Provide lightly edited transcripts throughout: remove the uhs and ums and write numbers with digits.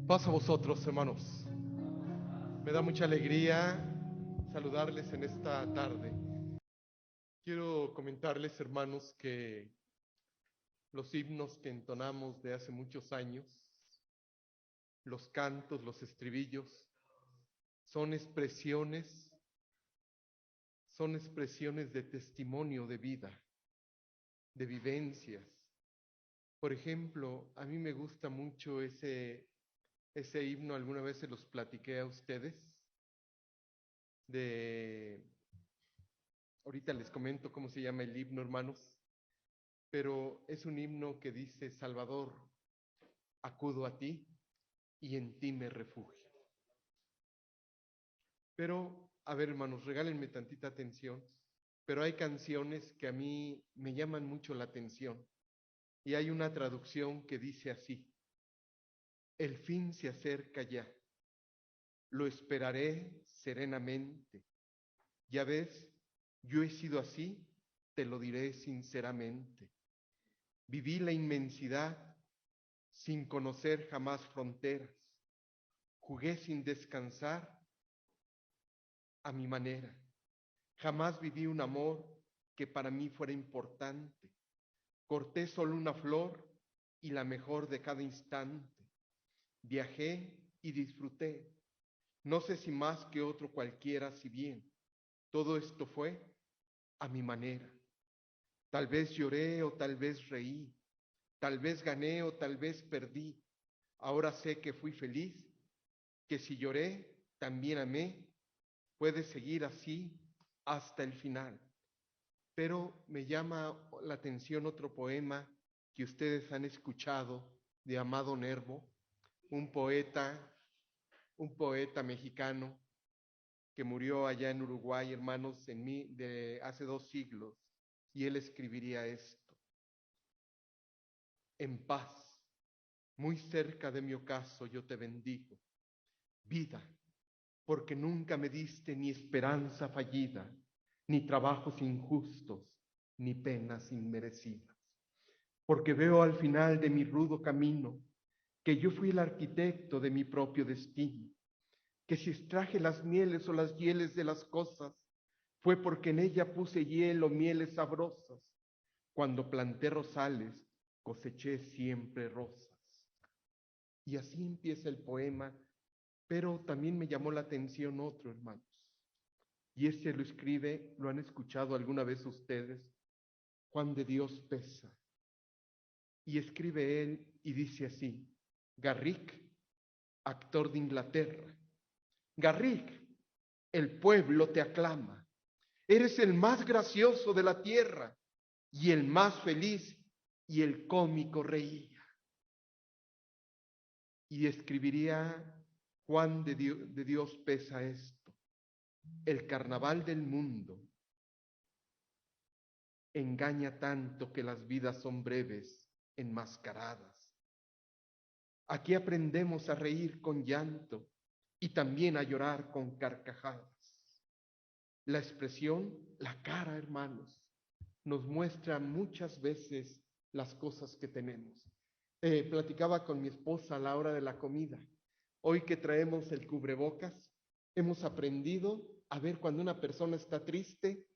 Paz a vosotros, hermanos. Me da mucha alegría saludarles en esta tarde. Quiero comentarles, hermanos, que los himnos que entonamos de hace muchos años, los cantos, los estribillos, son expresiones de testimonio de vida, de vivencias. Por ejemplo, a mí me gusta mucho ese himno, alguna vez se los platiqué a ustedes, ahorita les comento cómo se llama el himno, hermanos, pero es un himno que dice: Salvador, acudo a ti y en ti me refugio. Pero, a ver, hermanos, regálenme tantita atención, pero hay canciones que a mí me llaman mucho la atención, y hay una traducción que dice así: el fin se acerca ya, lo esperaré serenamente. Ya ves, yo he sido así, te lo diré sinceramente. Viví la inmensidad sin conocer jamás fronteras. Jugué sin descansar a mi manera. Jamás viví un amor que para mí fuera importante. Corté solo una flor y la mejor de cada instante. Viajé y disfruté. No sé si más que otro cualquiera, si bien todo esto fue a mi manera. Tal vez lloré o tal vez reí. Tal vez gané o tal vez perdí. Ahora sé que fui feliz, que si lloré, también amé. Puede seguir así hasta el final. Pero me llama la atención otro poema que ustedes han escuchado de Amado Nervo, un poeta mexicano que murió allá en Uruguay, hermanos, de hace 2 siglos, y él escribiría esto: en paz, muy cerca de mi ocaso, yo te bendigo, vida, porque nunca me diste ni esperanza fallida, ni trabajos injustos, ni penas inmerecidas. Porque veo al final de mi rudo camino que yo fui el arquitecto de mi propio destino, que si extraje las mieles o las hieles de las cosas, fue porque en ella puse hiel o mieles sabrosas. Cuando planté rosales, coseché siempre rosas. Y así empieza el poema, pero también me llamó la atención otro, hermanos. Y este lo escribe, lo han escuchado alguna vez ustedes, Juan de Dios Pesa. Y escribe él y dice así: Garrick, actor de Inglaterra. Garrick, el pueblo te aclama. Eres el más gracioso de la tierra y el más feliz, y el cómico reía. Y escribiría Juan de Dios Pesa esto: el carnaval del mundo engaña tanto que las vidas son breves, enmascaradas. Aquí aprendemos a reír con llanto y también a llorar con carcajadas. La expresión, la cara, hermanos, nos muestra muchas veces las cosas que tenemos. Platicaba con mi esposa a la hora de la comida. Hoy que traemos el cubrebocas, hemos aprendido a ver cuando una persona está triste,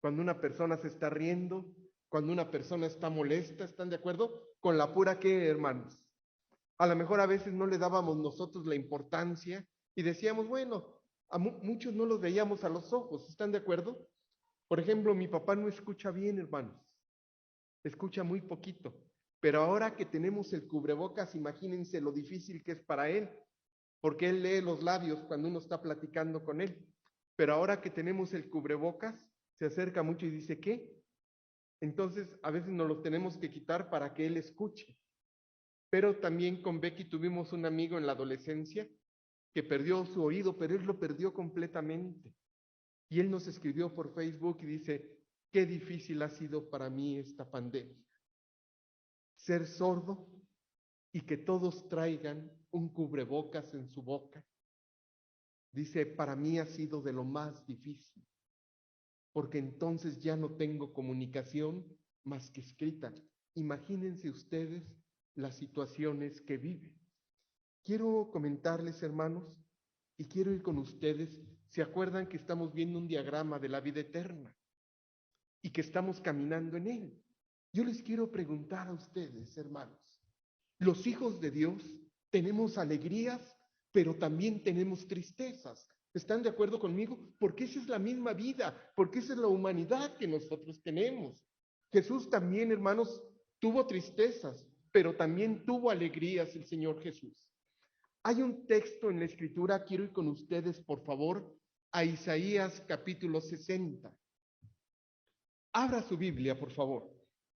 cuando una persona se está riendo, cuando una persona está molesta. ¿Están de acuerdo? Con la pura que, hermanos. A lo mejor a veces no le dábamos nosotros la importancia y decíamos, bueno, a muchos no los veíamos a los ojos. ¿Están de acuerdo? Por ejemplo, mi papá no escucha bien, hermanos. Escucha muy poquito. Pero ahora que tenemos el cubrebocas, imagínense lo difícil que es para él, porque él lee los labios cuando uno está platicando con él. Pero ahora que tenemos el cubrebocas, se acerca mucho y dice, ¿qué? Entonces, a veces nos los tenemos que quitar para que él escuche. Pero también con Becky tuvimos un amigo en la adolescencia que perdió su oído, pero él lo perdió completamente. Y él nos escribió por Facebook y dice: qué difícil ha sido para mí esta pandemia. Ser sordo y que todos traigan un cubrebocas en su boca. Dice, para mí ha sido de lo más difícil, porque entonces ya no tengo comunicación más que escrita. Imagínense ustedes las situaciones que viven. Quiero comentarles, hermanos, y quiero ir con ustedes. ¿Se acuerdan que estamos viendo un diagrama de la vida eterna y que estamos caminando en él? Yo les quiero preguntar a ustedes, hermanos, los hijos de Dios tenemos alegrías, pero también tenemos tristezas. ¿Están de acuerdo conmigo? Porque esa es la misma vida, porque esa es la humanidad que nosotros tenemos. Jesús también, hermanos, tuvo tristezas, pero también tuvo alegrías el Señor Jesús. Hay un texto en la Escritura, quiero ir con ustedes, por favor, a Isaías capítulo 60. Abra su Biblia, por favor.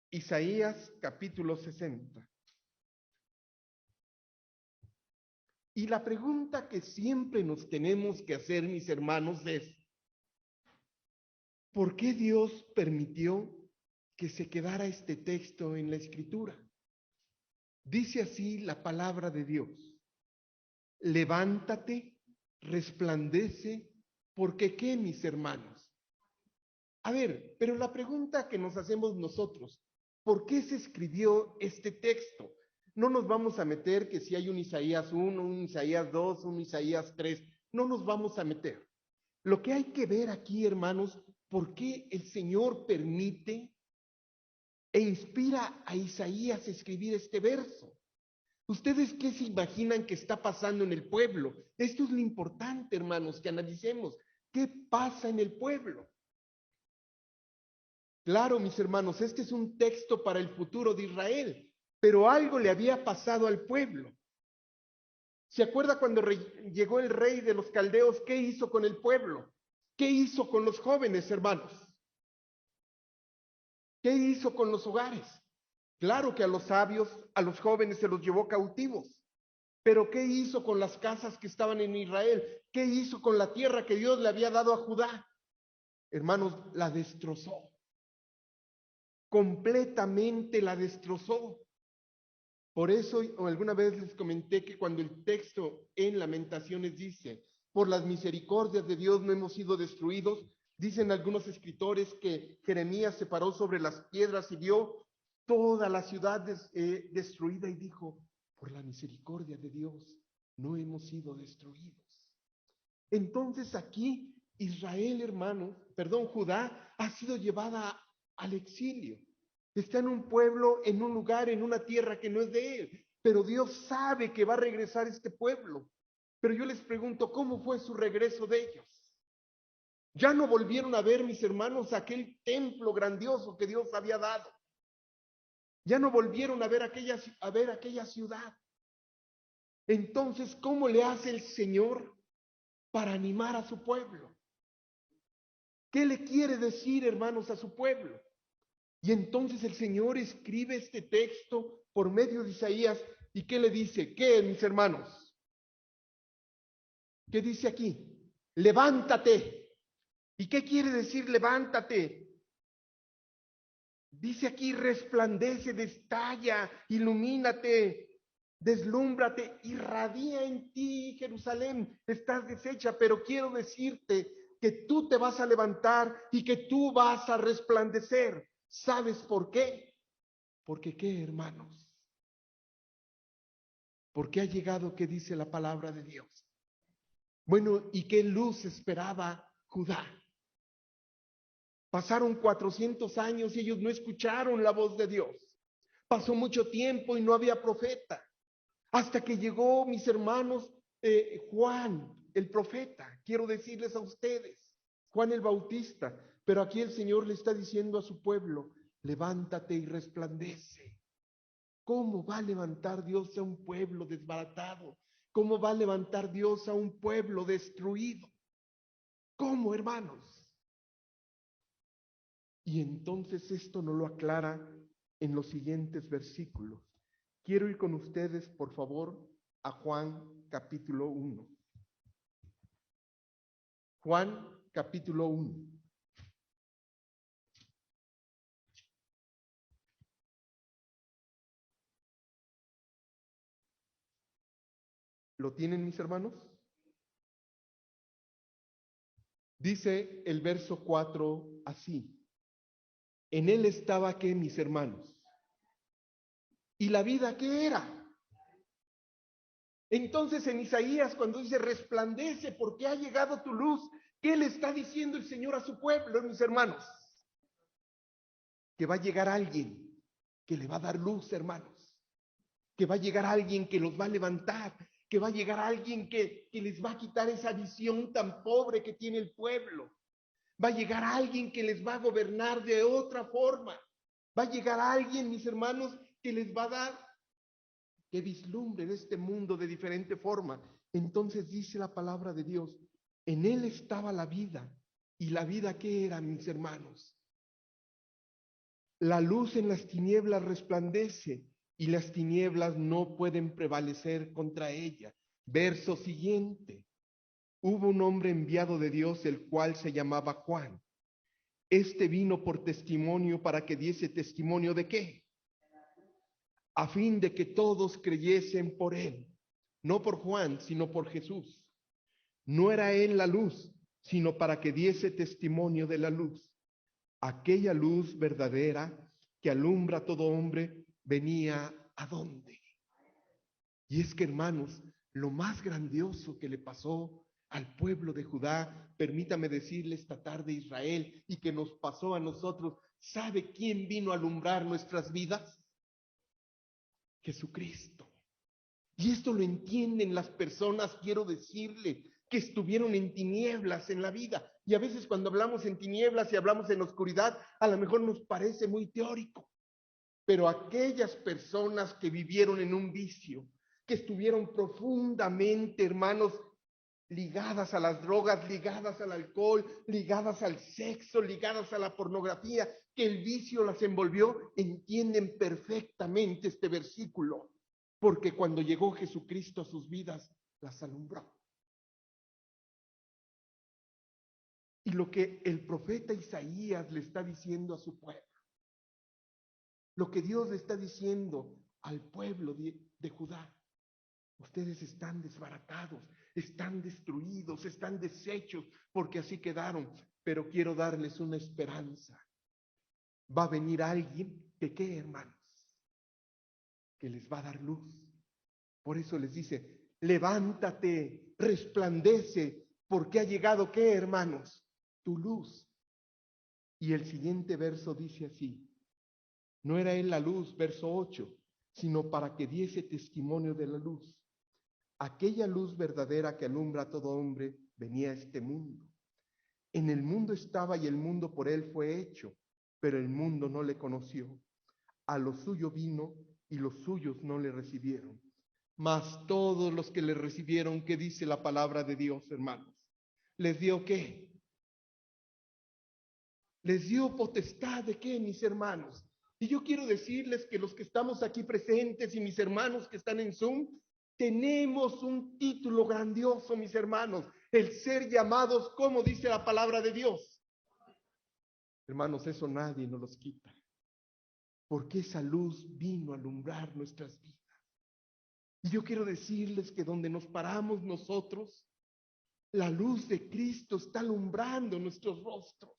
Isaías capítulo 60. Y la pregunta que siempre nos tenemos que hacer, mis hermanos, es: ¿por qué Dios permitió que se quedara este texto en la Escritura? Dice así la palabra de Dios: levántate, resplandece, porque ¿qué, mis hermanos? A ver, pero la pregunta que nos hacemos nosotros: ¿por qué se escribió este texto? No nos vamos a meter que si hay un Isaías 1, un Isaías 2, un Isaías 3, no nos vamos a meter. Lo que hay que ver aquí, hermanos, ¿por qué el Señor permite e inspira a Isaías a escribir este verso? ¿Ustedes qué se imaginan que está pasando en el pueblo? Esto es lo importante, hermanos, que analicemos. ¿Qué pasa en el pueblo? Claro, mis hermanos, este es un texto para el futuro de Israel, pero algo le había pasado al pueblo. ¿Se acuerda cuando llegó el rey de los caldeos? ¿Qué hizo con el pueblo? ¿Qué hizo con los jóvenes, hermanos? ¿Qué hizo con los hogares? Claro que a los sabios, a los jóvenes se los llevó cautivos. Pero ¿qué hizo con las casas que estaban en Israel? ¿Qué hizo con la tierra que Dios le había dado a Judá? Hermanos, la destrozó. Completamente la destrozó. Por eso, alguna vez les comenté que cuando el texto en Lamentaciones dice: por las misericordias de Dios no hemos sido destruidos, dicen algunos escritores que Jeremías se paró sobre las piedras y vio toda la ciudad destruida y dijo: por la misericordia de Dios no hemos sido destruidos. Entonces aquí Israel, hermanos, perdón, Judá ha sido llevada al exilio. Está en un pueblo, en un lugar, en una tierra que no es de él. Pero Dios sabe que va a regresar este pueblo. Pero yo les pregunto, ¿cómo fue su regreso de ellos? Ya no volvieron a ver, mis hermanos, aquel templo grandioso que Dios había dado. Ya no volvieron a ver aquella ciudad. Entonces, ¿cómo le hace el Señor para animar a su pueblo? ¿Qué le quiere decir, hermanos, a su pueblo? Y entonces el Señor escribe este texto por medio de Isaías. ¿Y qué le dice? ¿Qué, mis hermanos? ¿Qué dice aquí? Levántate. ¿Y qué quiere decir levántate? Dice aquí: resplandece, destalla, ilumínate, deslúmbrate, irradia en ti, Jerusalén. Estás deshecha, pero quiero decirte que tú te vas a levantar y que tú vas a resplandecer. ¿Sabes por qué? Porque ¿qué, hermanos? Porque ha llegado, ¿qué dice la palabra de Dios? Bueno, ¿y qué luz esperaba Judá? Pasaron 400 años y ellos no escucharon la voz de Dios. Pasó mucho tiempo y no había profeta. Hasta que llegó, mis hermanos, Juan, el profeta. Quiero decirles a ustedes, Juan el Bautista. Pero aquí el Señor le está diciendo a su pueblo: levántate y resplandece. ¿Cómo va a levantar Dios a un pueblo desbaratado? ¿Cómo va a levantar Dios a un pueblo destruido? ¿Cómo, hermanos? Y entonces esto nos lo aclara en los siguientes versículos. Quiero ir con ustedes, por favor, a Juan capítulo 1. Juan capítulo 1. ¿Lo tienen, mis hermanos? Dice el verso 4 así: en él estaba, ¿qué, mis hermanos? ¿Y la vida qué era? Entonces en Isaías, cuando dice resplandece porque ha llegado tu luz, ¿qué le está diciendo el Señor a su pueblo, mis hermanos? Que va a llegar alguien que le va a dar luz, hermanos. Que va a llegar alguien que los va a levantar. Que va a llegar alguien que les va a quitar esa visión tan pobre que tiene el pueblo. Va a llegar alguien que les va a gobernar de otra forma. Va a llegar alguien, mis hermanos, que les va a dar que vislumbren este mundo de diferente forma. Entonces dice la palabra de Dios, en él estaba la vida. ¿Y la vida qué era, mis hermanos? La luz en las tinieblas resplandece y las tinieblas no pueden prevalecer contra ella. Verso siguiente. Hubo un hombre enviado de Dios, el cual se llamaba Juan. Este vino por testimonio para que diese testimonio de qué? A fin de que todos creyesen por él. No por Juan, sino por Jesús. No era él la luz, sino para que diese testimonio de la luz. Aquella luz verdadera que alumbra a todo hombre venía ¿a dónde? Y es que, hermanos, lo más grandioso que le pasó al pueblo de Judá, permítame decirle esta tarde Israel, y que nos pasó a nosotros, ¿sabe quién vino a alumbrar nuestras vidas? Jesucristo. Y esto lo entienden las personas, quiero decirle, que estuvieron en tinieblas en la vida. Y a veces cuando hablamos en tinieblas y hablamos en oscuridad, a lo mejor nos parece muy teórico. Pero aquellas personas que vivieron en un vicio, que estuvieron profundamente, hermanos, ligadas a las drogas, ligadas al alcohol, ligadas al sexo, ligadas a la pornografía, que el vicio las envolvió, entienden perfectamente este versículo, porque cuando llegó Jesucristo a sus vidas, las alumbró. Y lo que el profeta Isaías le está diciendo a su pueblo, lo que Dios le está diciendo al pueblo de Judá, ustedes están desbaratados, están destruidos, están deshechos, porque así quedaron. Pero quiero darles una esperanza. Va a venir alguien que, ¿qué, hermanos? Que les va a dar luz. Por eso les dice, levántate, resplandece, porque ha llegado, ¿qué, hermanos? Tu luz. Y el siguiente verso dice así, no era él la luz, verso 8, sino para que diese testimonio de la luz. Aquella luz verdadera que alumbra a todo hombre venía a este mundo. En el mundo estaba y el mundo por él fue hecho, pero el mundo no le conoció. A lo suyo vino y los suyos no le recibieron. Mas todos los que le recibieron, ¿qué dice la palabra de Dios, hermanos? ¿Les dio qué? Les dio potestad de qué, mis hermanos. Y yo quiero decirles que los que estamos aquí presentes y mis hermanos que están en Zoom, tenemos un título grandioso, mis hermanos, el ser llamados, como dice la palabra de Dios. Hermanos, eso nadie nos los quita, porque esa luz vino a alumbrar nuestras vidas. Y yo quiero decirles que donde nos paramos nosotros, la luz de Cristo está alumbrando nuestros rostros.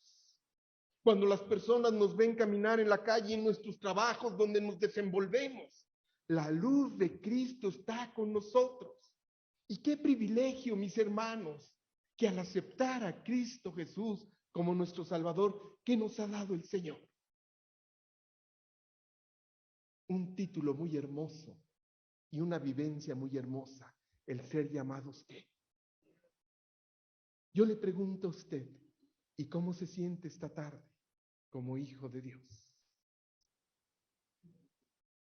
Cuando las personas nos ven caminar en la calle, en nuestros trabajos, donde nos desenvolvemos, la luz de Cristo está con nosotros. Y qué privilegio, mis hermanos, que al aceptar a Cristo Jesús como nuestro Salvador, ¿qué nos ha dado el Señor? Un título muy hermoso y una vivencia muy hermosa, el ser llamados ¿qué? Yo le pregunto a usted, ¿y cómo se siente esta tarde como hijo de Dios?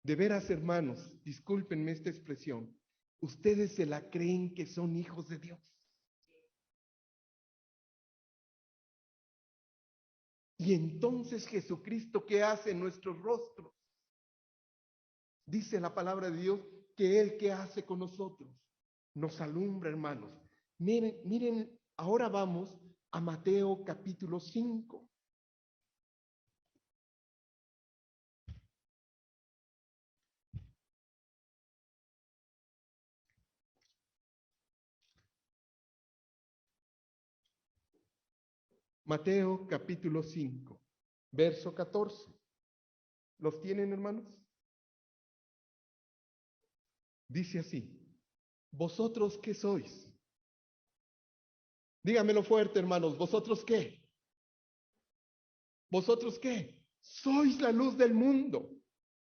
De veras, hermanos, discúlpenme esta expresión, ¿ustedes se la creen que son hijos de Dios? Y entonces Jesucristo, ¿qué hace en nuestros rostros? Dice la palabra de Dios que Él, ¿qué hace con nosotros? Nos alumbra, hermanos. Miren, ahora vamos a Mateo capítulo 5. Mateo capítulo 5, verso 14. ¿Los tienen, hermanos? Dice así, ¿Vosotros qué sois? Dígamelo fuerte, hermanos. ¿Vosotros qué? ¿Vosotros qué? Sois la luz del mundo.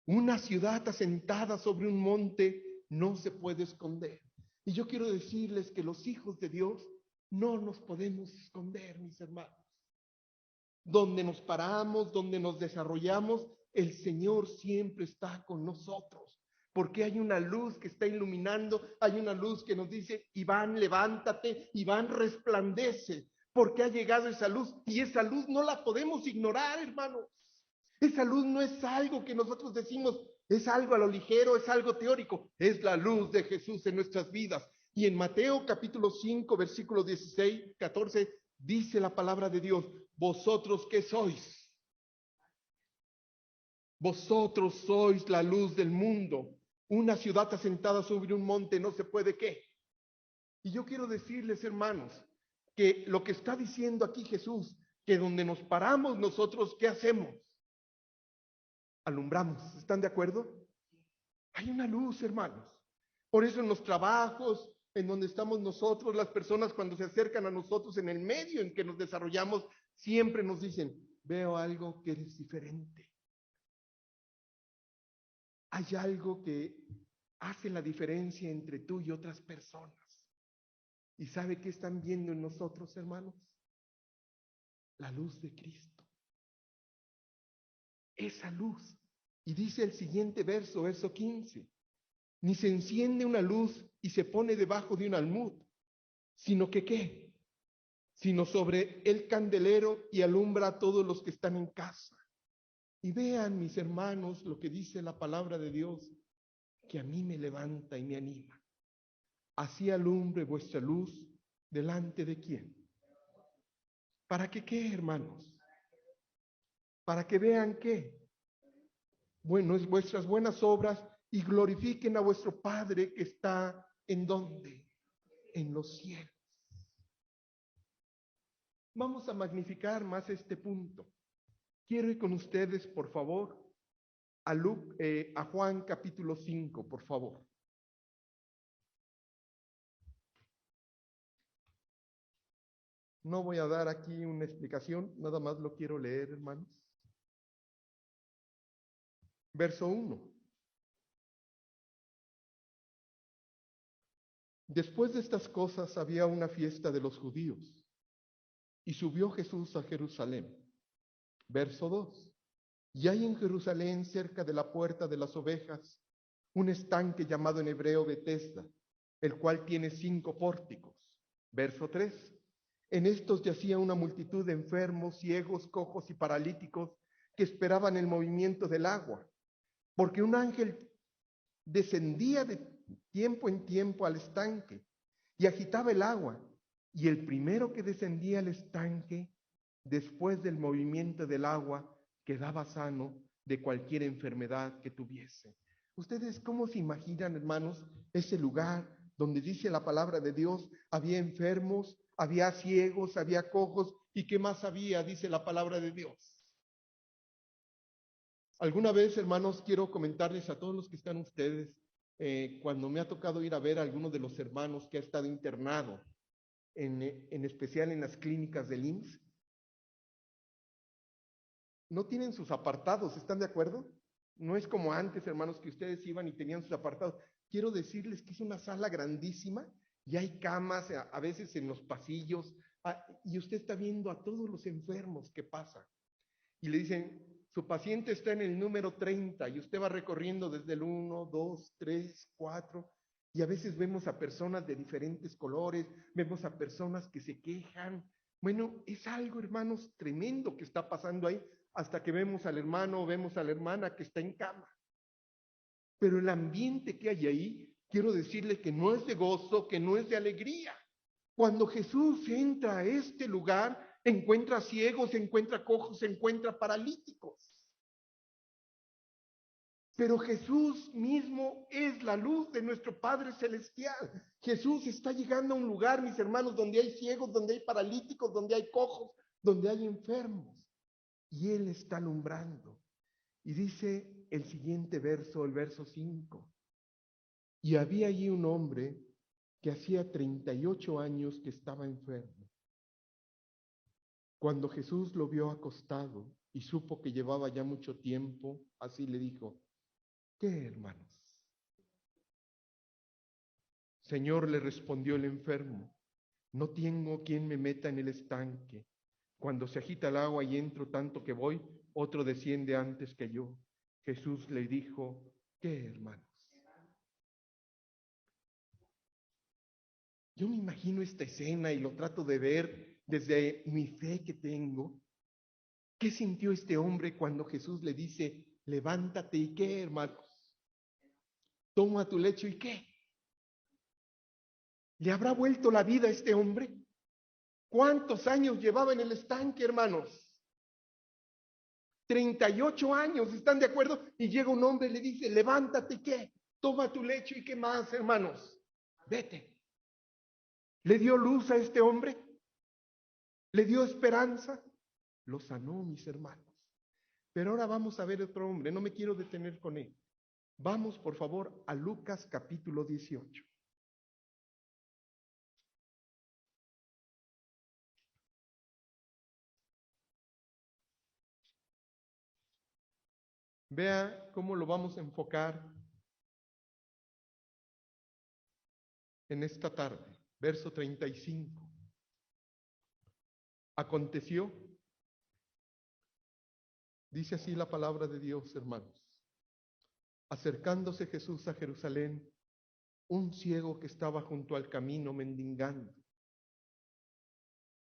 Una ciudad asentada sobre un monte no se puede esconder. Y yo quiero decirles que los hijos de Dios no nos podemos esconder, mis hermanos. Donde nos paramos, donde nos desarrollamos, el Señor siempre está con nosotros. Porque hay una luz que está iluminando, hay una luz que nos dice, Iván, levántate, Iván, resplandece, porque ha llegado esa luz y esa luz no la podemos ignorar, hermanos. Esa luz no es algo que nosotros decimos, es algo a lo ligero, es algo teórico, es la luz de Jesús en nuestras vidas. Y en Mateo capítulo 5, versículos 16, 14, dice la palabra de Dios, ¿vosotros qué sois? Vosotros sois la luz del mundo. Una ciudad asentada sobre un monte no se puede ¿qué? Y yo quiero decirles, hermanos, que lo que está diciendo aquí Jesús, que donde nos paramos nosotros, ¿qué hacemos? Alumbramos. ¿Están de acuerdo? Hay una luz, hermanos. Por eso en los trabajos, en donde estamos nosotros, las personas cuando se acercan a nosotros en el medio en que nos desarrollamos, siempre nos dicen, veo algo que eres diferente. Hay algo que hace la diferencia entre tú y otras personas. ¿Y sabe qué están viendo en nosotros, hermanos? La luz de Cristo. Esa luz. Y dice el siguiente verso, verso 15. Ni se enciende una luz y se pone debajo de un almud, sino que ¿qué? Sino sobre el candelero y alumbra a todos los que están en casa. Y vean, mis hermanos, lo que dice la palabra de Dios, que a mí me levanta y me anima. Así alumbre vuestra luz delante de quién. ¿Para que qué, hermanos? Para que vean qué. Bueno, es vuestras buenas obras y glorifiquen a vuestro Padre que está ¿en dónde? En los cielos. Vamos a magnificar más este punto. Quiero ir con ustedes, por favor, a Juan capítulo 5, por favor. No voy a dar aquí una explicación, nada más lo quiero leer, hermanos. Verso 1. Después de estas cosas había una fiesta de los judíos y subió Jesús a Jerusalén. Verso 2. Y hay en Jerusalén, cerca de la puerta de las ovejas, un estanque llamado en hebreo Betesda, el cual tiene 5 pórticos. Verso 3. En estos yacía una multitud de enfermos, ciegos, cojos y paralíticos que esperaban el movimiento del agua, porque un ángel descendía de tiempo en tiempo al estanque y agitaba el agua, y el primero que descendía al estanque, después del movimiento del agua, quedaba sano de cualquier enfermedad que tuviese. ¿Ustedes cómo se imaginan, hermanos, ese lugar donde dice la palabra de Dios, había enfermos, había ciegos, había cojos, y qué más había, dice la palabra de Dios? Alguna vez, hermanos, quiero comentarles a todos los que están ustedes, cuando me ha tocado ir a ver a alguno de los hermanos que ha estado internado, en especial en las clínicas del IMSS, no tienen sus apartados, ¿están de acuerdo? No es como antes, hermanos, que ustedes iban y tenían sus apartados. Quiero decirles que es una sala grandísima y hay camas a veces en los pasillos, y usted está viendo a todos los enfermos que pasan. Y le dicen, su paciente está en el número 30 y usted va recorriendo desde el 1, 2, 3, 4, y a veces vemos a personas de diferentes colores, vemos a personas que se quejan. Bueno, es algo, hermanos, tremendo que está pasando ahí, hasta que vemos al hermano o vemos a la hermana que está en cama. Pero el ambiente que hay ahí, quiero decirle que no es de gozo, que no es de alegría. Cuando Jesús entra a este lugar, encuentra ciegos, encuentra cojos, encuentra paralíticos. Pero Jesús mismo es la luz de nuestro Padre Celestial. Jesús está llegando a un lugar, mis hermanos, donde hay ciegos, donde hay paralíticos, donde hay cojos, donde hay enfermos. Y Él está alumbrando. Y dice el siguiente verso, el verso 5. Y había allí un hombre que hacía 38 años que estaba enfermo. Cuando Jesús lo vio acostado y supo que llevaba ya mucho tiempo, así le dijo: ¿qué, hermanos? Señor, le respondió el enfermo, no tengo quien me meta en el estanque. Cuando se agita el agua y entro tanto que voy, otro desciende antes que yo. Jesús le dijo: ¿qué, hermanos? Yo me imagino esta escena y lo trato de ver desde mi fe que tengo. ¿Qué sintió este hombre cuando Jesús le dice: levántate y qué, hermanos? Toma tu lecho y qué. ¿Le habrá vuelto la vida a este hombre? ¿Cuántos años llevaba en el estanque, hermanos? 38 años, ¿están de acuerdo? Y llega un hombre y le dice: levántate y qué, toma tu lecho y qué más, hermanos, vete. ¿Le dio luz a este hombre? ¿Le dio esperanza? Lo sanó, mis hermanos. Pero ahora vamos a ver otro hombre, no me quiero detener con él. Vamos, por favor, a Lucas capítulo 18. Vea cómo lo vamos a enfocar en esta tarde. Verso 35. Aconteció, dice así la palabra de Dios, hermanos. Acercándose Jesús a Jerusalén, un ciego que estaba junto al camino mendigando.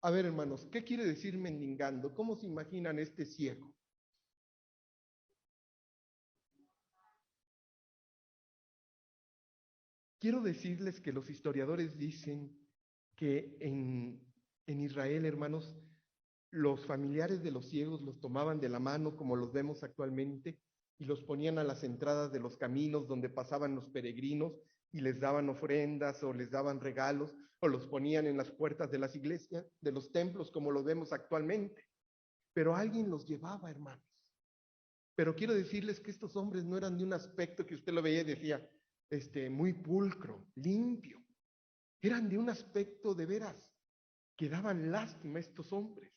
A ver, hermanos, ¿qué quiere decir mendigando? ¿Cómo se imaginan este ciego? Quiero decirles que los historiadores dicen que en Israel, hermanos, los familiares de los ciegos los tomaban de la mano como los vemos actualmente y los ponían a las entradas de los caminos donde pasaban los peregrinos y les daban ofrendas o les daban regalos o los ponían en las puertas de las iglesias, de los templos como lo vemos actualmente. Pero alguien los llevaba, hermanos. Pero quiero decirles que estos hombres no eran de un aspecto que usted lo veía y decía, muy pulcro, limpio. Eran de un aspecto de veras que daban lástima a estos hombres.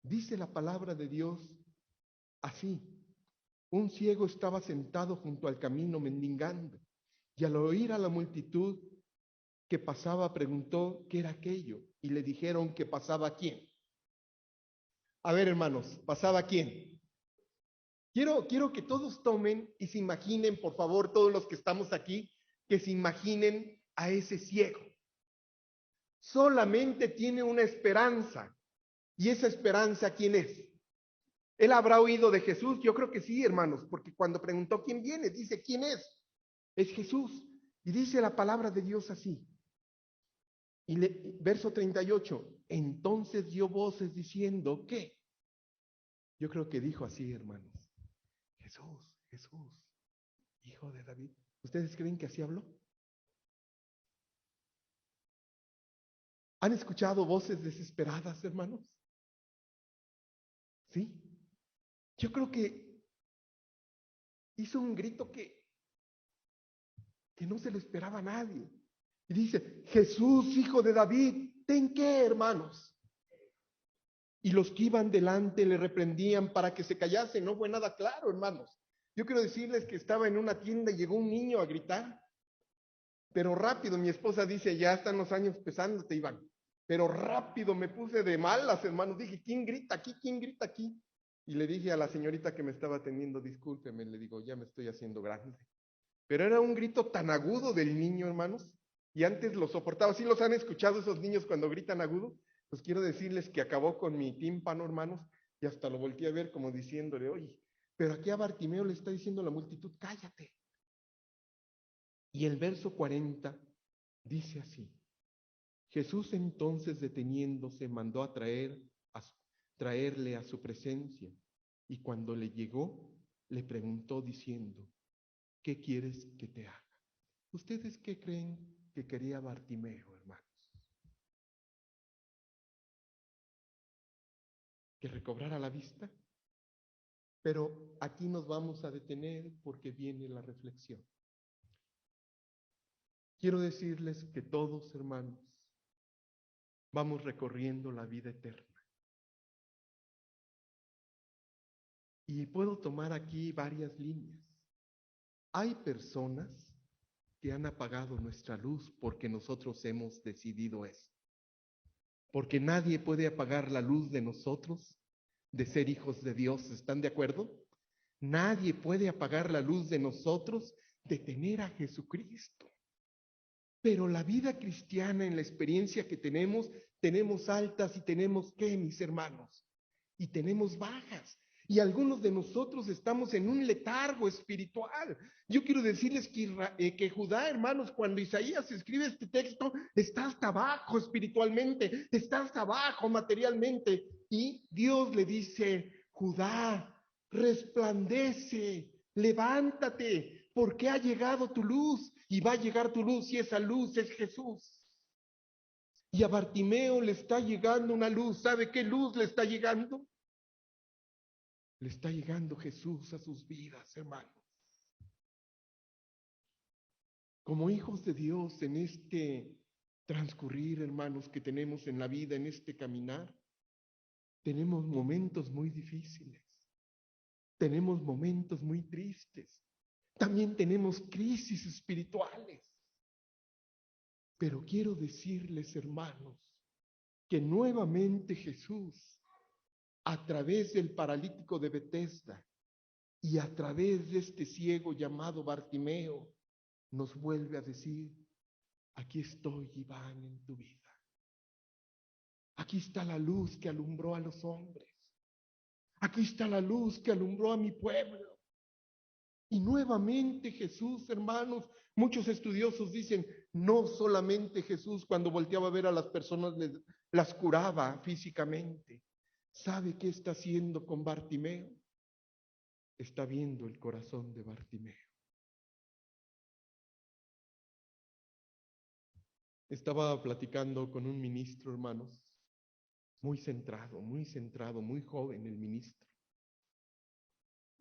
Dice la palabra de Dios así: un ciego estaba sentado junto al camino mendigando, y al oír a la multitud que pasaba preguntó qué era aquello, y le dijeron que pasaba quién. A ver, hermanos, ¿pasaba quién? Quiero que todos tomen y se imaginen, por favor, todos los que estamos aquí, que se imaginen a ese ciego. Solamente tiene una esperanza. ¿Y esa esperanza quién es? ¿Él habrá oído de Jesús? Yo creo que sí, hermanos, porque cuando preguntó quién viene, dice quién es. Es Jesús. Y dice la palabra de Dios así. Verso 38. Entonces dio voces diciendo, ¿qué? Yo creo que dijo así, hermanos. Jesús, Jesús, hijo de David. ¿Ustedes creen que así habló? ¿Han escuchado voces desesperadas, hermanos? ¿Sí? Yo creo que hizo un grito que no se lo esperaba a nadie. Y dice, Jesús, hijo de David, ¿ten qué, hermanos? Y los que iban delante le reprendían para que se callase. No fue nada claro, hermanos. Yo quiero decirles que estaba en una tienda y llegó un niño a gritar. Pero rápido, mi esposa dice, ya están los años pesándote, Iván. Pero rápido me puse de malas, hermanos. Dije, ¿quién grita aquí? ¿Quién grita aquí? Y le dije a la señorita que me estaba atendiendo, discúlpeme, le digo, ya me estoy haciendo grande. Pero era un grito tan agudo del niño, hermanos, y antes lo soportaba. ¿Sí los han escuchado esos niños cuando gritan agudo? Pues quiero decirles que acabó con mi tímpano, hermanos, y hasta lo volteé a ver como diciéndole, oye, pero aquí a Bartimeo le está diciendo la multitud, cállate. Y el verso 40 dice así: Jesús entonces deteniéndose mandó a traerle a su presencia, y cuando le llegó, le preguntó diciendo, ¿qué quieres que te haga? ¿Ustedes qué creen que quería Bartimeo, hermanos? ¿Que recobrara la vista? Pero aquí nos vamos a detener porque viene la reflexión. Quiero decirles que todos, hermanos, vamos recorriendo la vida eterna. Y puedo tomar aquí varias líneas. Hay personas que han apagado nuestra luz porque nosotros hemos decidido eso. Porque nadie puede apagar la luz de nosotros, de ser hijos de Dios. ¿Están de acuerdo? Nadie puede apagar la luz de nosotros de tener a Jesucristo. Pero la vida cristiana, en la experiencia que tenemos altas y tenemos ¿qué, mis hermanos? Y tenemos bajas. Y algunos de nosotros estamos en un letargo espiritual. Yo quiero decirles que Judá, hermanos, cuando Isaías escribe este texto, está hasta abajo espiritualmente, está hasta abajo materialmente. Y Dios le dice, Judá, resplandece, levántate, porque ha llegado tu luz y va a llegar tu luz y esa luz es Jesús. Y a Bartimeo le está llegando una luz. ¿Sabe qué luz le está llegando? Le está llegando Jesús a sus vidas, hermanos. Como hijos de Dios en este transcurrir, hermanos, que tenemos en la vida, en este caminar, tenemos momentos muy difíciles. Tenemos momentos muy tristes. También tenemos crisis espirituales. Pero quiero decirles, hermanos, que nuevamente Jesús, a través del paralítico de Betesda y a través de este ciego llamado Bartimeo, nos vuelve a decir, aquí estoy, Iván, en tu vida. Aquí está la luz que alumbró a los hombres. Aquí está la luz que alumbró a mi pueblo. Y nuevamente Jesús, hermanos, muchos estudiosos dicen, no solamente Jesús cuando volteaba a ver a las personas las curaba físicamente. ¿Sabe qué está haciendo con Bartimeo? Está viendo el corazón de Bartimeo. Estaba platicando con un ministro, hermanos, muy centrado, muy joven el ministro.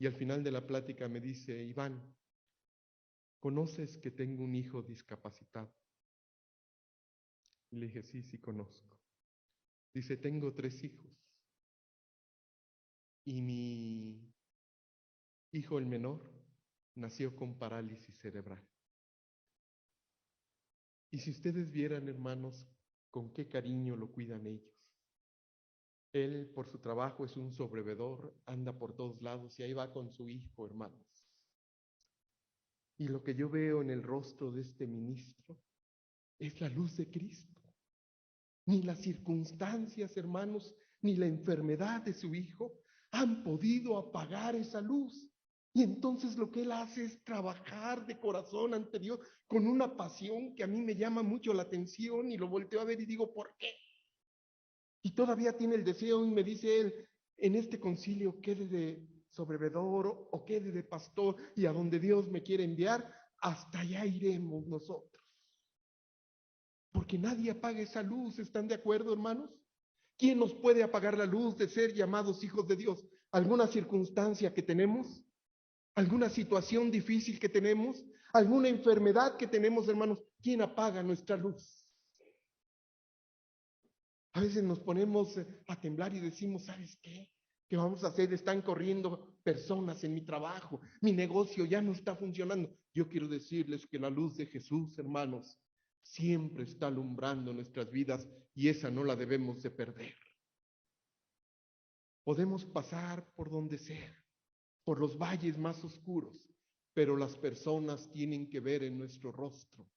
Y al final de la plática me dice, Iván, ¿conoces que tengo un hijo discapacitado? Y le dije, sí, sí conozco. Dice, tengo 3 hijos. Y mi hijo, el menor, nació con parálisis cerebral. Y si ustedes vieran, hermanos, con qué cariño lo cuidan ellos. Él, por su trabajo, es un sobrevedor, anda por todos lados y ahí va con su hijo, hermanos. Y lo que yo veo en el rostro de este ministro es la luz de Cristo. Ni las circunstancias, hermanos, ni la enfermedad de su hijo han podido apagar esa luz. Y entonces lo que él hace es trabajar de corazón ante Dios con una pasión que a mí me llama mucho la atención y lo volteo a ver y digo, ¿por qué? Y todavía tiene el deseo y me dice él, en este concilio quede de sobrevedor o quede de pastor y a donde Dios me quiere enviar, hasta allá iremos nosotros. Porque nadie apaga esa luz, ¿están de acuerdo, hermanos? ¿Quién nos puede apagar la luz de ser llamados hijos de Dios? ¿Alguna circunstancia que tenemos? ¿Alguna situación difícil que tenemos? ¿Alguna enfermedad que tenemos, hermanos? ¿Quién apaga nuestra luz? A veces nos ponemos a temblar y decimos, ¿sabes qué? ¿Qué vamos a hacer? Están corriendo personas en mi trabajo, mi negocio ya no está funcionando. Yo quiero decirles que la luz de Jesús, hermanos, siempre está alumbrando nuestras vidas y esa no la debemos de perder. Podemos pasar por donde sea, por los valles más oscuros, pero las personas tienen que ver en nuestro rostro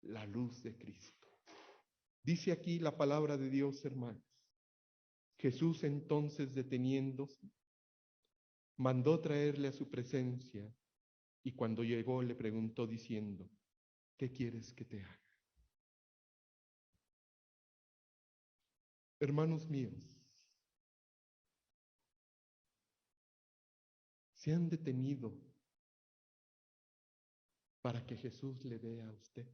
la luz de Cristo. Dice aquí la palabra de Dios, hermanos. Jesús entonces, deteniéndose, mandó traerle a su presencia y cuando llegó le preguntó diciendo, ¿qué quieres que te haga? Hermanos míos, se han detenido para que Jesús le vea a usted.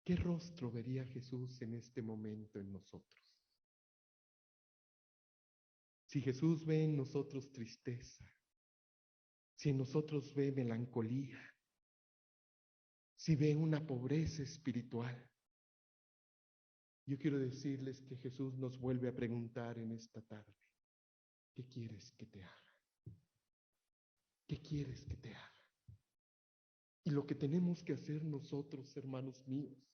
¿Qué rostro vería Jesús en este momento en nosotros? Si Jesús ve en nosotros tristeza, si en nosotros ve melancolía, si ve una pobreza espiritual, yo quiero decirles que Jesús nos vuelve a preguntar en esta tarde, ¿qué quieres que te haga? ¿Qué quieres que te haga? Y lo que tenemos que hacer nosotros, hermanos míos,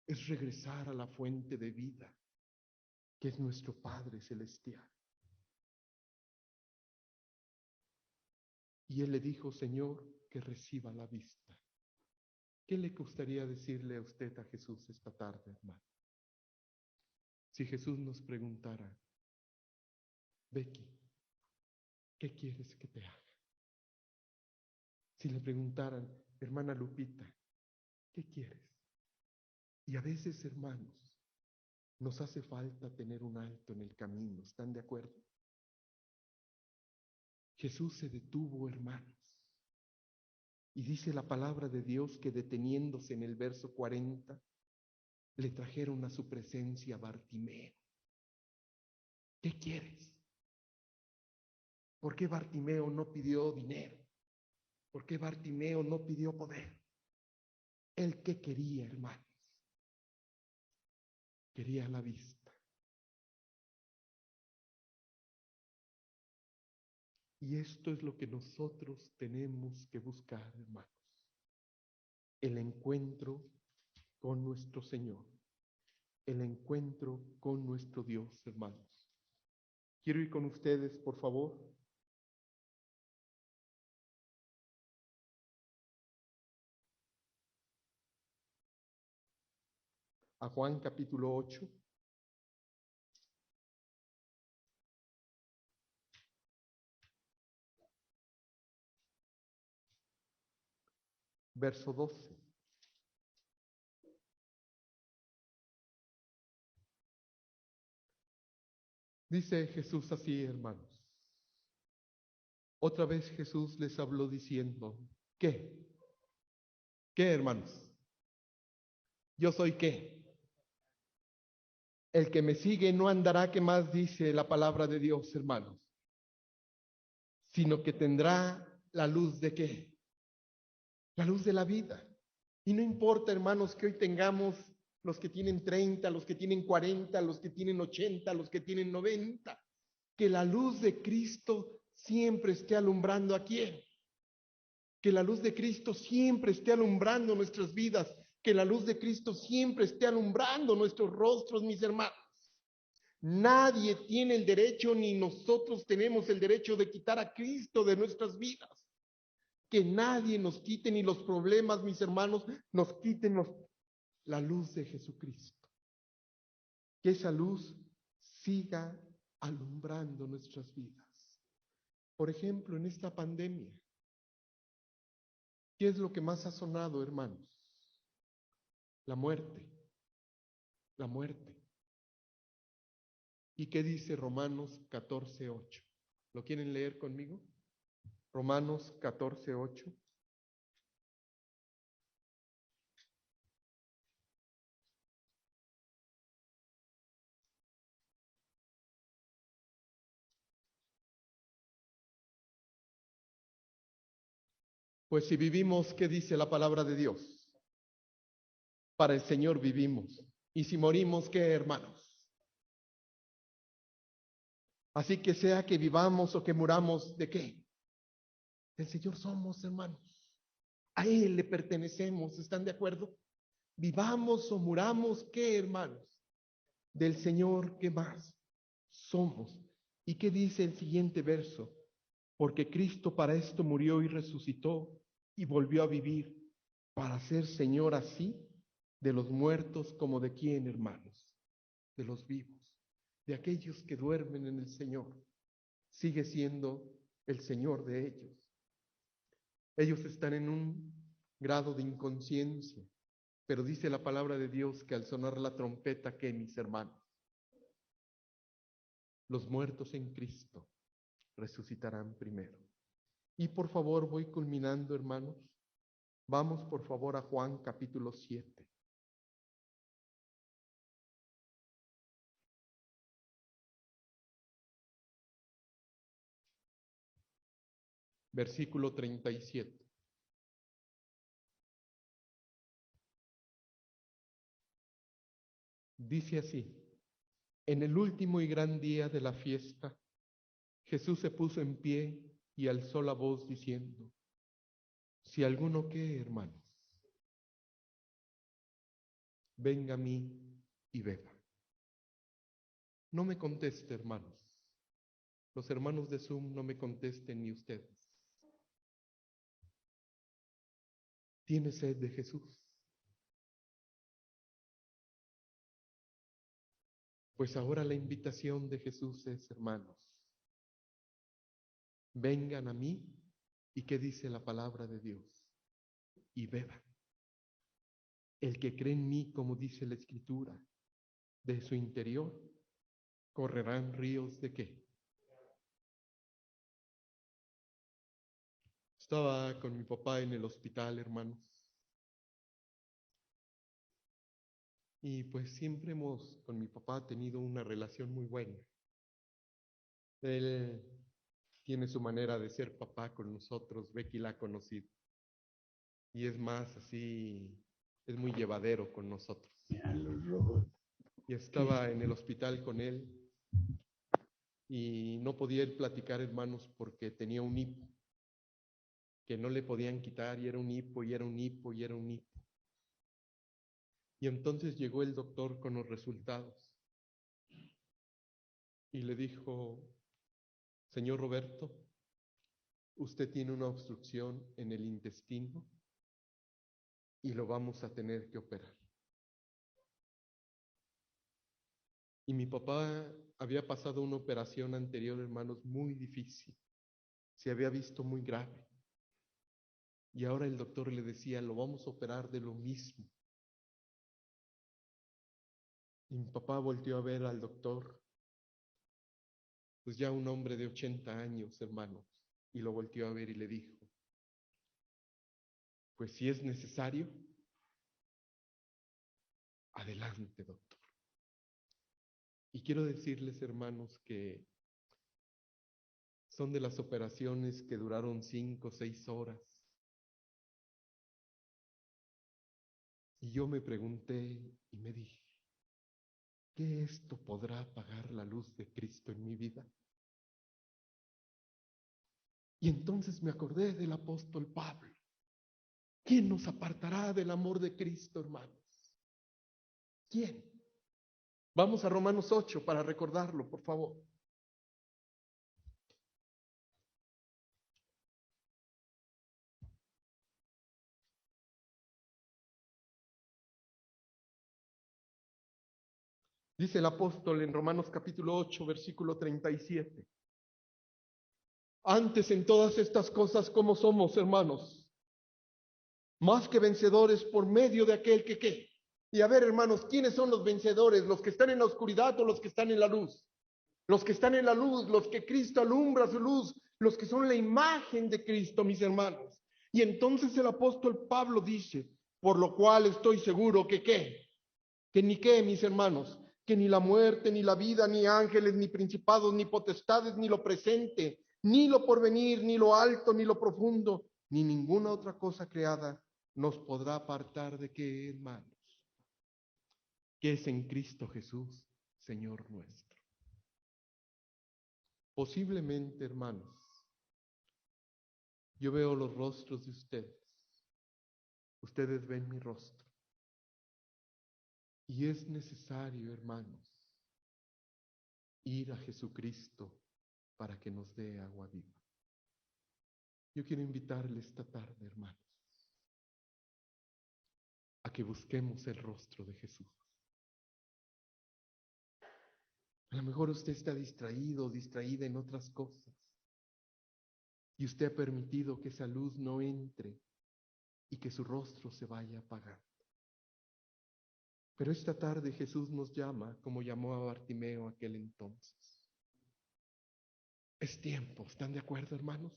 es regresar a la fuente de vida, que es nuestro Padre Celestial. Y él le dijo, Señor, que reciba la vista. ¿Qué le gustaría decirle a usted a Jesús esta tarde, hermano? Si Jesús nos preguntara, Becky, ¿qué quieres que te haga? Si le preguntaran, hermana Lupita, ¿qué quieres? Y a veces, hermanos, nos hace falta tener un alto en el camino. ¿Están de acuerdo? Jesús se detuvo, hermanos. Y dice la palabra de Dios que deteniéndose en el verso 40, le trajeron a su presencia a Bartimeo. ¿Qué quieres? ¿Por qué Bartimeo no pidió dinero? ¿Por qué Bartimeo no pidió poder? ¿Él qué quería, hermanos? Quería la vista. Y esto es lo que nosotros tenemos que buscar, hermanos. El encuentro con nuestro Señor. El encuentro con nuestro Dios, hermanos. Quiero ir con ustedes, por favor, a Juan capítulo 8. Verso 12. Dice Jesús así, hermanos. Otra vez Jesús les habló diciendo, ¿qué? ¿Qué, hermanos? ¿Yo soy qué? El que me sigue no andará, ¿qué más dice la palabra de Dios, hermanos? Sino que tendrá la luz de qué? La luz de la vida. Y no importa, hermanos, que hoy tengamos los que tienen 30, los que tienen 40, los que tienen 80, los que tienen 90, que la luz de Cristo siempre esté alumbrando a quién. Que la luz de Cristo siempre esté alumbrando nuestras vidas, que la luz de Cristo siempre esté alumbrando nuestros rostros, mis hermanos. Nadie tiene el derecho, ni nosotros tenemos el derecho de quitar a Cristo de nuestras vidas. Que nadie nos quite, ni los problemas, mis hermanos, nos quiten la luz de Jesucristo. Que esa luz siga alumbrando nuestras vidas. Por ejemplo, en esta pandemia, ¿qué es lo que más ha sonado, hermanos? La muerte. La muerte. ¿Y qué dice Romanos 14:8? ¿Lo quieren leer conmigo? Romanos 14:8. Pues si vivimos, ¿qué dice la palabra de Dios? Para el Señor vivimos. Y si morimos, ¿qué, hermanos? Así que sea que vivamos o que muramos, ¿de qué? Del Señor somos, hermanos. A Él le pertenecemos, ¿están de acuerdo? Vivamos o muramos, ¿qué, hermanos? Del Señor, ¿qué más? Somos. ¿Y qué dice el siguiente verso? Porque Cristo para esto murió y resucitó y volvió a vivir, para ser Señor así de los muertos como de quién, hermanos, de los vivos, de aquellos que duermen en el Señor. Sigue siendo el Señor de ellos. Ellos están en un grado de inconsciencia, pero dice la palabra de Dios que al sonar la trompeta, ¿qué, mis hermanos? Los muertos en Cristo resucitarán primero. Y por favor, voy culminando, hermanos. Vamos por favor a Juan capítulo 7. Versículo 37. Dice así: en el último y gran día de la fiesta, Jesús se puso en pie y alzó la voz diciendo: si alguno ¿qué, hermanos? Venga a mí y beba. No me conteste, hermanos. Los hermanos de Zoom no me contesten ni ustedes. ¿Tiene sed de Jesús? Pues ahora la invitación de Jesús es, hermanos, vengan a mí, ¿y qué dice la palabra de Dios? Y beban. El que cree en mí, como dice la Escritura, de su interior correrán ríos ¿de qué? Estaba con mi papá en el hospital, hermanos. Y pues siempre hemos con mi papá tenido una relación muy buena. Él tiene su manera de ser papá con nosotros, Becky la ha conocido. Y es más así, es muy llevadero con nosotros. Y estaba en el hospital con él y no podía él platicar, hermanos, porque tenía un hipo que no le podían quitar y era un hipo y era un hipo y era un hipo. Y entonces llegó el doctor con los resultados y le dijo: señor Roberto, usted tiene una obstrucción en el intestino y lo vamos a tener que operar. Y mi papá había pasado una operación anterior, hermanos, muy difícil. Se había visto muy grave. Y ahora el doctor le decía: lo vamos a operar de lo mismo. Y mi papá volteó a ver al doctor, pues ya un hombre de 80 años, hermanos, y lo volteó a ver y le dijo: pues si es necesario, adelante, doctor. Y quiero decirles, hermanos, que son de las operaciones que duraron 5 o 6 horas. Y yo me pregunté y me dije: ¿qué esto podrá apagar la luz de Cristo en mi vida? Y entonces me acordé del apóstol Pablo. ¿Quién nos apartará del amor de Cristo, hermanos? ¿Quién? Vamos a Romanos 8 para recordarlo, por favor. Dice el apóstol en Romanos capítulo 8, versículo 37. Antes en todas estas cosas, ¿cómo somos, hermanos? Más que vencedores por medio de aquel que ¿qué? Y a ver, hermanos, ¿quiénes son los vencedores? ¿Los que están en la oscuridad o los que están en la luz? Los que están en la luz, los que Cristo alumbra su luz, los que son la imagen de Cristo, mis hermanos. Y entonces el apóstol Pablo dice: por lo cual estoy seguro que ¿qué? Que ni qué, mis hermanos, que ni la muerte, ni la vida, ni ángeles, ni principados, ni potestades, ni lo presente, ni lo porvenir, ni lo alto, ni lo profundo, ni ninguna otra cosa creada nos podrá apartar de qué, hermanos, que es en Cristo Jesús, Señor nuestro. Posiblemente, hermanos, yo veo los rostros de ustedes. Ustedes ven mi rostro. Y es necesario, hermanos, ir a Jesucristo para que nos dé agua viva. Yo quiero invitarle esta tarde, hermanos, a que busquemos el rostro de Jesús. A lo mejor usted está distraído o distraída en otras cosas y usted ha permitido que esa luz no entre y que su rostro se vaya apagando. Pero esta tarde Jesús nos llama como llamó a Bartimeo aquel entonces. Es tiempo, ¿están de acuerdo, hermanos?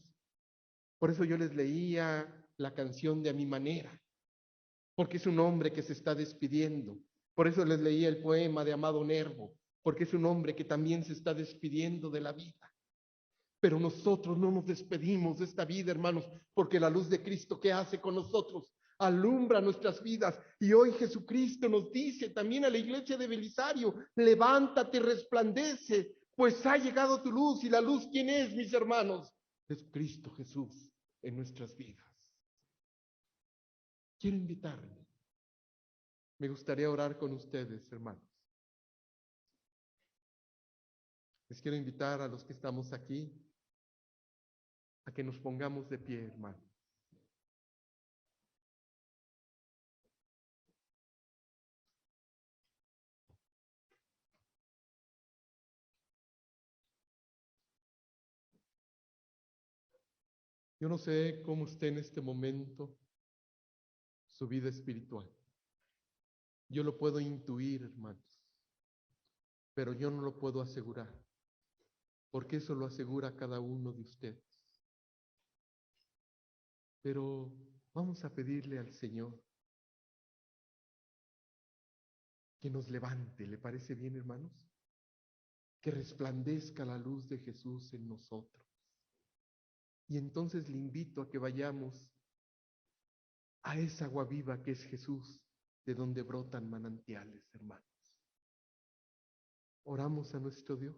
Por eso yo les leía la canción de A mi manera, porque es un hombre que se está despidiendo. Por eso les leía el poema de Amado Nervo, porque es un hombre que también se está despidiendo de la vida. Pero nosotros no nos despedimos de esta vida, hermanos, porque la luz de Cristo, ¿qué hace con nosotros? alumbra nuestras vidas. Y hoy Jesucristo nos dice también a la iglesia de Belisario: levántate, resplandece, pues ha llegado tu luz. ¿Y la luz quién es, mis hermanos? Es Cristo Jesús en nuestras vidas. Quiero invitarme. Me gustaría orar con ustedes, hermanos. Les quiero invitar a los que estamos aquí a que nos pongamos de pie, hermanos. Yo no sé cómo esté en este momento su vida espiritual. Yo lo puedo intuir, hermanos, pero yo no lo puedo asegurar, porque eso lo asegura cada uno de ustedes. Pero vamos a pedirle al Señor que nos levante. ¿Le parece bien, hermanos? Que resplandezca la luz de Jesús en nosotros. Y entonces le invito a que vayamos a esa agua viva que es Jesús, de donde brotan manantiales, hermanos. Oramos a nuestro Dios.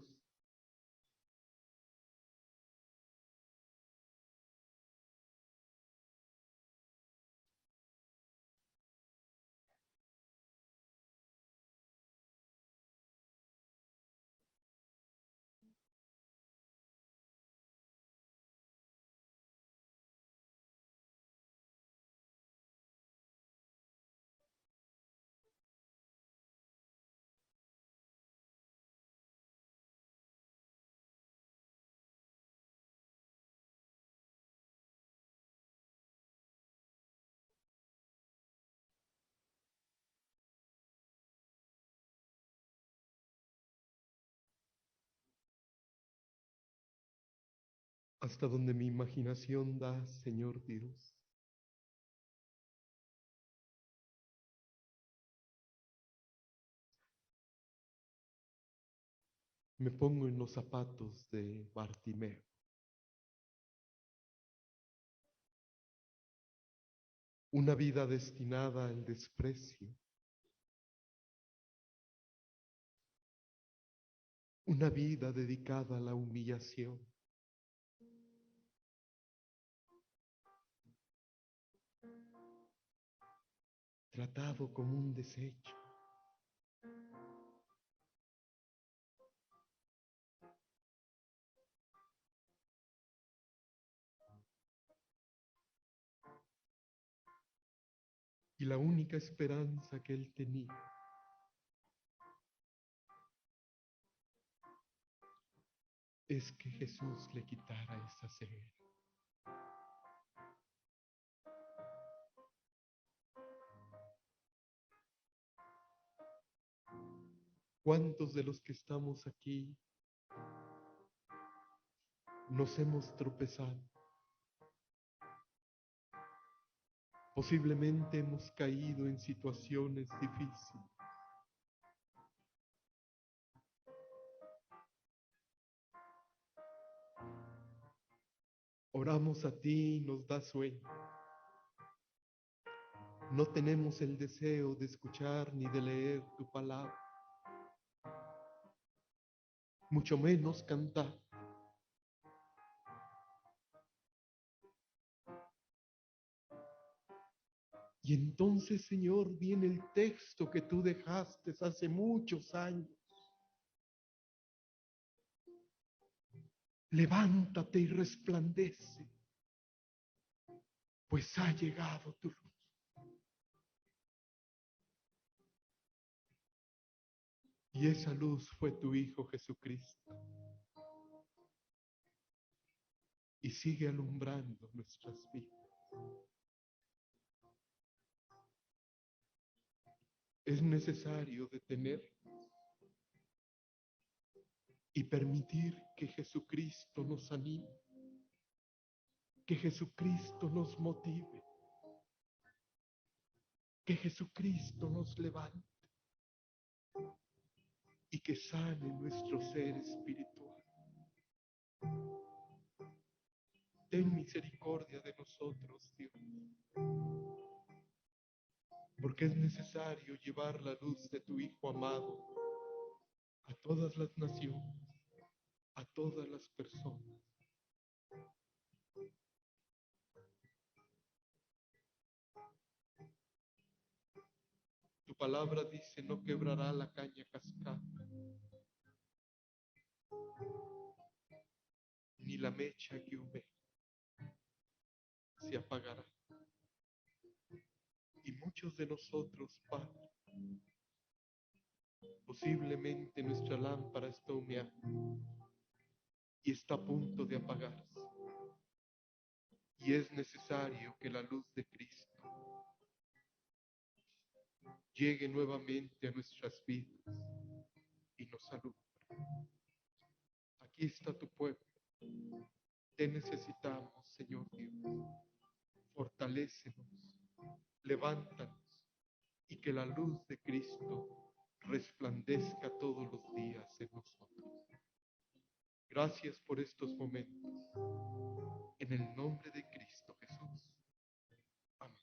Hasta donde mi imaginación da, Señor Dios. Me pongo en los zapatos de Bartimeo. Una vida destinada al desprecio. Una vida dedicada a la humillación. Tratado como un desecho. Y la única esperanza que él tenía es que Jesús le quitara esa ceguera. ¿Cuántos de los que estamos aquí nos hemos tropezado? Posiblemente hemos caído en situaciones difíciles. Oramos a ti y nos da sueño. No tenemos el deseo de escuchar ni de leer tu palabra, mucho menos cantar. Y entonces, Señor, viene el texto que tú dejaste hace muchos años. Levántate y resplandece, pues ha llegado tu luz. Y esa luz fue tu Hijo Jesucristo. Y sigue alumbrando nuestras vidas. Es necesario detenernos y permitir que Jesucristo nos anime, que Jesucristo nos motive, que Jesucristo nos levante y que sane nuestro ser espiritual. Ten misericordia de nosotros, Dios. porque es necesario llevar la luz de tu Hijo amado a todas las naciones, a todas las personas. Tu palabra dice, no quebrará la caña cascada, ni la mecha que hume se apagará. Y muchos de nosotros, Padre, posiblemente nuestra lámpara está humeando y está a punto de apagarse. Y es necesario que la luz de Cristo llegue nuevamente a nuestras vidas y nos alumbre. Aquí está tu pueblo. Te necesitamos, Señor Dios. Fortalécenos, levántanos y que la luz de Cristo resplandezca todos los días en nosotros. Gracias por estos momentos. En el nombre de Cristo Jesús. Amén.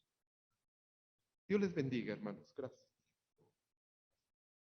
Dios les bendiga, hermanos. Gracias.